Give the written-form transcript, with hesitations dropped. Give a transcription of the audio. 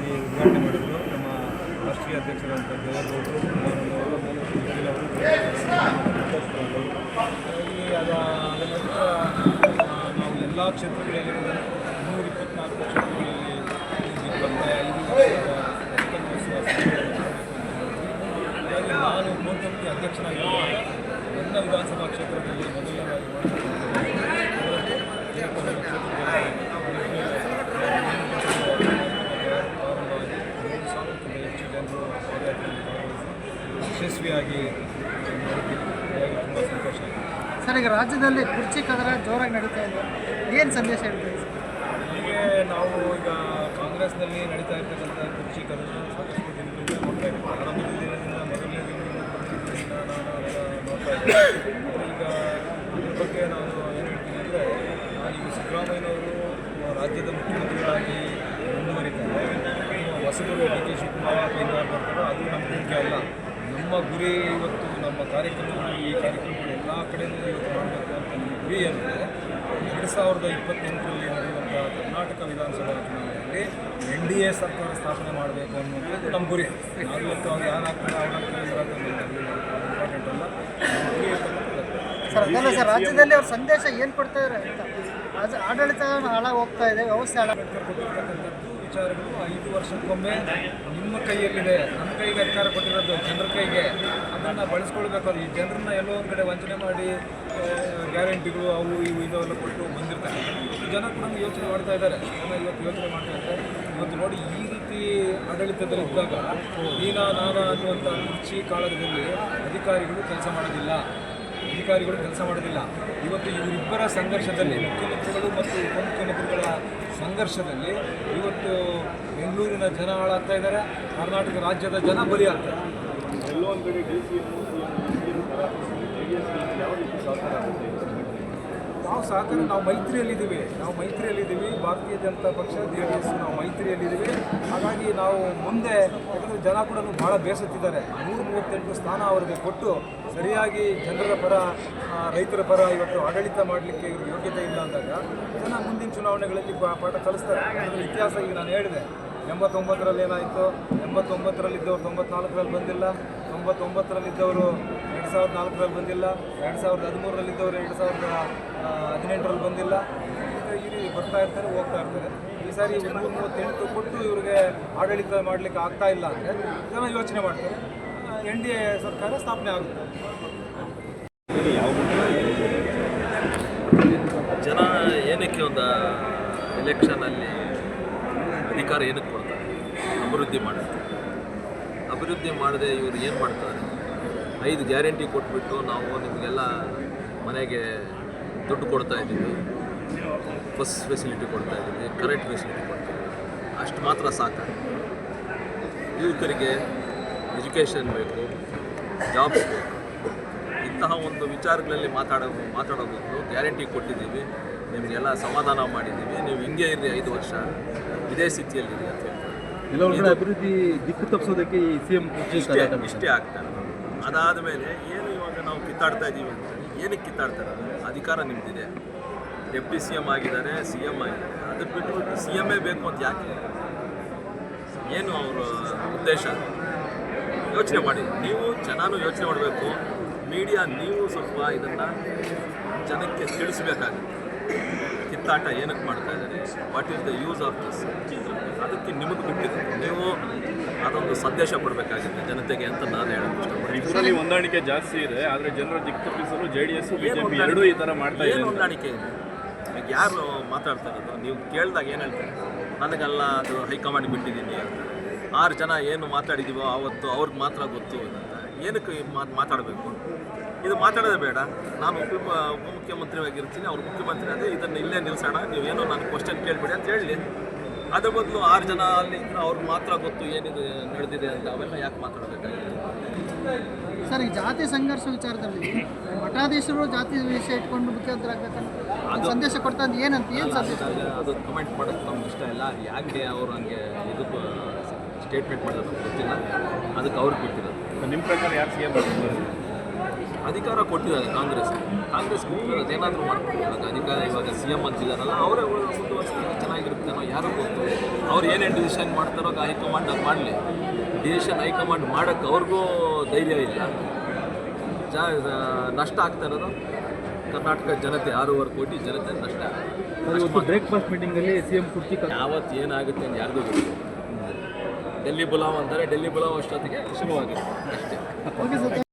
ಇಲ್ಲಿ ಉದ್ಘಾಟನೆ ಮಾಡಿದ್ರು ನಮ್ಮ ರಾಷ್ಟ್ರೀಯ ಅಧ್ಯಕ್ಷರಾದಂಥ ದೇವೇಗೌಡರು ಇಲ್ಲಿ ಅದ ನಂತರ ನಾವು ಎಲ್ಲ ಕ್ಷೇತ್ರಗಳಲ್ಲಿ 224 ಕ್ಷೇತ್ರಗಳಲ್ಲಿ 25 ವರ್ಷದ ಹಾಗಾಗಿ ನಾನು ಬೂತ್ ಕಮಿಟಿ ಅಧ್ಯಕ್ಷನಾಗಿರುವಾಗ ನನ್ನ ವಿಧಾನಸಭಾ ಕ್ಷೇತ್ರದಲ್ಲಿ ಮೊದಲನೇದಾಗಿ ಹೆಚ್ಚು ಜನರು ಯಶಸ್ವಿಯಾಗಿ ತುಂಬ ಸಂತೋಷ ಆಗಿದೆ. ಸರ್, ಈಗ ರಾಜ್ಯದಲ್ಲಿ ಕುರ್ಚಿ ಕದರ ಜೋರಾಗಿ ನಡೀತಾ ಇದೆ, ಏನು ಸಂದೇಶ ಹೇಳ್ತೀವಿ? ಹೀಗೆ ನಾವು ಈಗ ಕಾಂಗ್ರೆಸ್ನಲ್ಲಿ ನಡೀತಾ ಇರ್ತಕ್ಕಂಥ ಕುರ್ಚಿ ಕದರ ಸಾಕಷ್ಟು ದಿನದಿಂದ ನೋಡ್ತಾ ಇದ್ದೀವಿ. ಆರಂಭದ ದಿನದಿಂದ ಮೊದಲನೇ ದಿನದಿಂದ ನಾನು ಅದನ್ನು ನೋಡ್ತಾ ಇದ್ದೆ. ಈಗ ಅದ್ರ ಬಗ್ಗೆ ನಾನು ಏನು ಹೇಳ್ತೀನಿ ಅಂದರೆ, ಈಗ ಸಿದ್ದರಾಮಯ್ಯನವರು ರಾಜ್ಯದ ಮುಖ್ಯಮಂತ್ರಿಗಳಾಗಿ ಮುಂದುವರಿತಾರೆ. ಹೊಸಬರು ಡಿ ಕೆ ಶಿವಕುಮಾರ್ ಕೈಗಾರ್ ಬರ್ತಾರೋ ಅದು ನಮ್ಮ ಮುಖ್ಯ ಅಲ್ಲ. ನಮ್ಮ ಗುರಿ ಇವತ್ತು ನಮ್ಮ ಕಾರ್ಯಕ್ರಮಗಳು ಈ ಕಾರ್ಯಕ್ರಮಗಳು ಎಲ್ಲ ಕಡೆಯೂ ಇವತ್ತು ಮಾಡಬೇಕು ಅಂತ ನಮ್ಮ ಗುರಿ ಅಂದರೆ 2028ರಲ್ಲಿ ನಡೆಯುವಂಥ ಕರ್ನಾಟಕ ವಿಧಾನಸಭಾ ಚುನಾವಣೆಯಲ್ಲಿ NDA ಸರ್ಕಾರ ಸ್ಥಾಪನೆ ಮಾಡಬೇಕು ಅನ್ನೋದು ನಮ್ಮ ಗುರಿ. ನಾವು ಇವತ್ತು ಅವ್ರು ಯಾರಾಗ್ತಾರೆ ಅವರಾಗ್ತಾರೆ ಇಂಪಾರ್ಟೆಂಟ್ ಅಲ್ಲ, ನಮ್ಮ ಗುರಿ ಸರ್. ಅದಲ್ಲ ಸರ್, ರಾಜ್ಯದಲ್ಲಿ ಅವ್ರ ಸಂದೇಶ ಏನು ಕೊಡ್ತಾ ಇದ್ದಾರೆ ಅಂತ, ಆಡಳಿತ ಹಾಳಾಗಿ ಹೋಗ್ತಾ ಇದೆ, ವ್ಯವಸ್ಥೆ ಕೊಟ್ಟಿರ್ತಕ್ಕಂಥದ್ದು ವಿಚಾರಗಳು 5 ವರ್ಷಕ್ಕೊಮ್ಮೆ ನಿಮ್ಮ ಕೈಯಲ್ಲಿದೆ. ನಮ್ಮ ಕೈಗೆ ಅಧಿಕಾರ ಕೊಟ್ಟಿರೋದು ಜನರ ಕೈಗೆ, ಅದನ್ನು ಬಳಸ್ಕೊಳ್ಬೇಕು. ಈ ಜನರನ್ನ ಎಲ್ಲೋ ಒಂದು ಕಡೆ ವಂಚನೆ ಮಾಡಿ ಗ್ಯಾರಂಟಿಗಳು ಅವು ಇವು ಇದೆಲ್ಲ ಕೊಟ್ಟು ಬಂದಿರ್ತಾರೆ. ಜನ ಕೂಡ ಯೋಚನೆ ಮಾಡ್ತಾ ಇದ್ದಾರೆ. ಜನ ಇವತ್ತು ಯೋಚನೆ ಮಾಡ್ತಾ ಇದ್ದಾರೆ. ಇವತ್ತು ನೋಡಿ, ಈ ರೀತಿ ಆಡಳಿತದಲ್ಲಿದ್ದಾಗ ನೀನಾ ನಾನಾ ಅನ್ನುವಂಥ ಕುರ್ಚಿ ಕಾಳಗದಲ್ಲಿ ಅಧಿಕಾರಿಗಳು ಕೆಲಸ ಮಾಡೋದಿಲ್ಲ. ಇವತ್ತು ಇವರಿಬ್ಬರ ಸಂಘರ್ಷದಲ್ಲಿ, ಮುಖ್ಯಮಂತ್ರಿಗಳು ಮತ್ತು ಉಪಮುಖ್ಯಮಂತ್ರಿಗಳ ಸಂಘರ್ಷದಲ್ಲಿ ಇವತ್ತು ಬೆಂಗಳೂರಿನ ಜನ ಹಾಳಾಗ್ತಾ ಇದ್ದಾರೆ, ಕರ್ನಾಟಕ ರಾಜ್ಯದ ಜನ ಬಲಿಯಾಗ್ತಾರೆ. ಎಲ್ಲೋ ಒಂದು ಕಡೆ ನಾವು ಮೈತ್ರಿಯಲ್ಲಿದ್ದೀವಿ. ಭಾರತೀಯ ಜನತಾ ಪಕ್ಷ JDS ನಾವು ಮೈತ್ರಿಯಲ್ಲಿದ್ದೀವಿ. ಹಾಗಾಗಿ ನಾವು ಮುಂದೆ, ಯಾಕಂದರೆ ಜನ ಕೂಡ ಭಾಳ ಬೇಸತ್ತಿದ್ದಾರೆ. 138 ಸ್ಥಾನ ಅವರಿಗೆ ಕೊಟ್ಟು ಸರಿಯಾಗಿ ಜನರ ಪರ, ರೈತರ ಪರ ಇವತ್ತು ಆಡಳಿತ ಮಾಡಲಿಕ್ಕೆ ಯೋಗ್ಯತೆ ಇಲ್ಲ ಅಂದಾಗ ಜನ ಮುಂದಿನ ಚುನಾವಣೆಗಳಲ್ಲಿ ಪಾಠ ಕಲಿಸ್ತಾರೆ. ಅದರ ಇತಿಹಾಸ ಈಗ ನಾನು ಹೇಳಿದೆ. 89ರಲ್ಲಿ ಏನಾಯಿತು, 89ರಲ್ಲಿದ್ದವರು 94ರಲ್ಲಿ ಬಂದಿಲ್ಲ, 99ರಲ್ಲಿದ್ದವರು 2004ರಲ್ಲಿ ಬಂದಿಲ್ಲ, 2013ರಲ್ಲಿದ್ದವರು 2018ರಲ್ಲಿ ಬಂದಿಲ್ಲ. ಈ ರೀತಿ ಬರ್ತಾ ಇರ್ತಾರೆ, ಹೋಗ್ತಾ ಇರ್ತಾರೆ. ಈ ಸಾರಿ 138 ಕೊಟ್ಟು ಇವ್ರಿಗೆ ಆಡಳಿತ ಮಾಡಲಿಕ್ಕೆ ಆಗ್ತಾ ಇಲ್ಲ ಅಂದರೆ ಜನ ಯೋಚನೆ ಮಾಡ್ತಾರೆ, NDA ಸರ್ಕಾರ ಸ್ಥಾಪನೆ ಆಗುತ್ತೆ. ಜನ ಏನಕ್ಕೆ ಒಂದು ಎಲೆಕ್ಷನಲ್ಲಿ ಅಧಿಕಾರ ಏನಕ್ಕೆ ಕೊಡ್ತಾರೆ? ಅಭಿವೃದ್ಧಿ ಮಾಡದೆ ಇವರು ಏನು ಮಾಡ್ತಾರೆ? 5 ಗ್ಯಾರಂಟಿ ಕೊಟ್ಬಿಟ್ಟು ನಾವು ನಿಮಗೆಲ್ಲ ಮನೆಗೆ ದುಡ್ಡು ಕೊಡ್ತಾ ಇದ್ದೀವಿ, ಬಸ್ ಫೆಸಿಲಿಟಿ ಕೊಡ್ತಾ ಇದ್ದೀವಿ, ಕರೆಂಟ್ ಫೆಸಿಲಿಟಿ ಕೊಡ್ತಾ ಇದ್ದೀವಿ, ಅಷ್ಟು ಮಾತ್ರ ಸಾಕು. ಯುವಕರಿಗೆ ಎಜುಕೇಷನ್ ಬೇಕು, ಜಾಬ್ಸ್ ಬೇಕು. ಇಂತಹ ಒಂದು ವಿಚಾರಗಳಲ್ಲಿ ಮಾತಾಡೋ ಬದಲು ಗ್ಯಾರಂಟಿ ಕೊಟ್ಟಿದ್ದೀವಿ, ನಿಮಗೆಲ್ಲ ಸಮಾಧಾನ ಮಾಡಿದ್ದೀವಿ, ನೀವು ಹಿಂಗೆ ಇರಿ 5 ವರ್ಷ ಇದೇ ಸ್ಥಿತಿಯಲ್ಲಿರಿ ಅಂತ ಹೇಳ್ತಾರೆ. ಅಭಿವೃದ್ಧಿ ದಿಕ್ಕು ತಪ್ಪಿಸೋದಕ್ಕೆ ಈ CM ಇಷ್ಟೇ ಆಗ್ತಾರೆ. ಅದಾದ ಮೇಲೆ ಏನು ಇವಾಗ ನಾವು ಕಿತ್ತಾಡ್ತಾ ಇದ್ದೀವಿ ಅಂತ ಏನಕ್ಕೆ ಕಿತ್ತಾಡ್ತಾರೆ? ಅಧಿಕಾರ ನಿಮ್ಮದಿದೆ, ಡೆಪ್ಟಿ CM ಆಗಿದ್ದಾರೆ, CM ಆಗಿದ್ದಾರೆ. ಅದಕ್ಕೆ ಬಿಟ್ಟು CM ಬೇಕು ಅಂತ ಯಾಕೆ? ಏನು ಅವರ ಉದ್ದೇಶ? ಯೋಚನೆ ಮಾಡಿ. ನೀವು ಜನನೂ ಯೋಚನೆ ಮಾಡಬೇಕು. ಮೀಡಿಯಾ ನೀವು ಸ್ವಲ್ಪ ಇದನ್ನು ಜನಕ್ಕೆ ತಿಳಿಸ್ಬೇಕಾಗುತ್ತೆ. ಕಿತ್ತಾಟ ಏನಕ್ಕೆ ಮಾಡ್ತಾ ಇದ್ದಾರೆ, what is the use of this, ಅದಕ್ಕೆ ನಿಮಗೆ ಬಿಟ್ಟಿದೆ. ನೀವು ಅದೊಂದು ಸಂದೇಶ ಕೊಡಬೇಕಾಗುತ್ತೆ ಜನತೆಗೆ ಅಂತ ನಾನು ಹೇಳೋದು ಇಷ್ಟಪಡ್ತೀನಿ. ಹೊಂದಾಣಿಕೆ ಜಾಸ್ತಿ ಇದೆ, ಆದರೆ ಜನರ ದಿಕ್ಕು ತಪ್ಪಿಸಲು JDS BJP ಎರಡೂ ಈ ಥರ ಮಾಡ್ತಾ ಇದೆ. ಏನು ಹೊಂದಾಣಿಕೆ ಇದೆ? ಈಗ ಯಾರು ಮಾತಾಡ್ತಾ ಇರೋದು? ನೀವು ಕೇಳಿದಾಗ ಏನು ಹೇಳ್ತಾರೆ? ನನಗೆಲ್ಲ ಅದು ಹೈಕಮಾಂಡ್ ಬಿಟ್ಟಿದ್ದೀನಿ ಅಂತ. 6 ಜನ ಏನು ಮಾತಾಡಿದ್ದೀವೋ ಆವತ್ತು ಅವ್ರಿಗೆ ಮಾತ್ರ ಗೊತ್ತು ಅಂತ. ಏನಕ್ಕೆ ಮಾತಾಡಬೇಕು? ಇದು ಮಾತಾಡೋದೇ ಬೇಡ. ನಾನು ಉಪಮುಖ್ಯಮಂತ್ರಿಯಾಗಿರ್ತೀನಿ, ಅವ್ರು ಮುಖ್ಯಮಂತ್ರಿ ಅದೇ, ಇದನ್ನು ಇಲ್ಲೇ ನಿಲ್ಲಿಸೋಣ, ನೀವೇನೋ ನಾನು ಕ್ವಶನ್ ಕೇಳಿಬಿಡಿ ಅಂತ ಹೇಳಿ. ಅದ್ರ ಬದಲು 6 ಜನ ಅಲ್ಲಿ ಇದ್ರೆ ಅವ್ರಿಗೆ ಮಾತ್ರ ಗೊತ್ತು ಏನಿದೆ ನಡೆದಿದೆ ಅಂತ. ಅವೆಲ್ಲ ಯಾಕೆ ಮಾತಾಡಬೇಕಾಗಿದೆ? ಸರ್, ಈ ಜಾತಿ ಸಂಘರ್ಷ ವಿಚಾರದಲ್ಲಿ ಮಠಾಧೀಶರು ಜಾತಿ ವಿಷಯ ಇಟ್ಕೊಂಡು ಮುಖ್ಯಮಂತ್ರಿ ಆಗ್ಬೇಕಂತ ಸಂದೇಶ ಕೊಡ್ತಾ ಇದ್ದು ಏನು ಸಂದೇಶ? ಅದು ಕಮೆಂಟ್ ಮಾಡೋದು ನಮ್ಗೆ ಇಷ್ಟ ಇಲ್ಲ. ಯಾಕೆ ಅವರು ಹಂಗೆ ಇದು ಸ್ಟೇಟ್ಮೆಂಟ್ ಮಾಡೋದು ಗೊತ್ತಿಲ್ಲ, ಅದಕ್ಕೆ ಅವ್ರಿಗೆ ಬಿಟ್ಟಿರೋದು. ನಿಮ್ಮ ಪ್ರಕಾರ ಯಾರು CM ಅಧಿಕಾರ ಕೊಟ್ಟಿದ್ದಾರೆ ಕಾಂಗ್ರೆಸ್ ಕೊಟ್ಟಿರೋದು, ಅದೇನಾದರೂ ಮಾಡ್ಕೊಂಡು ಇವಾಗ CM ಅಂತಿದ್ದಾರಲ್ಲ, ಅವರೇ ಮುಂದುವರಿಸ್ತಾರೆ, ಚೆನ್ನಾಗಿರುತ್ತೆ ಅನ್ನೋ ಯಾರೋ ಗೊತ್ತು. ಅವ್ರು ಏನೇನು ಡಿಸಿಷನ್ ಮಾಡ್ತಾರೋ ಹೈಕಮಾಂಡ್ ಅದು ಮಾಡಲಿ. ಡಿಸಿಷನ್ ಹೈಕಮಾಂಡ್ ಮಾಡೋಕ್ಕೆ ಅವ್ರಿಗೂ ಧೈರ್ಯ ಇಲ್ಲ. ನಷ್ಟ ಆಗ್ತಾ ಇರೋದು ಕರ್ನಾಟಕ ಜನತೆ 6.5 ಕೋಟಿ ಜನತೆ ನಷ್ಟ. ಬ್ರೇಕ್ಫಾಸ್ಟ್ ಮೀಟಿಂಗಲ್ಲಿ CM ಕುರ್ಚಿ ಯಾವತ್ತು ಏನಾಗುತ್ತೆ ಅಂತ ಯಾರಿಗೂ ಗೊತ್ತಿಲ್ಲ. ಡೆಲ್ಲಿ ಬುಲಾವ್ ಅಂತಾರೆ, ಡೆಲ್ಲಿ ಬುಲಾವ್ ಅಷ್ಟೊತ್ತಿಗೆ ಶುರುವಾಗುತ್ತೆ ಅಷ್ಟೇ. Okay sir.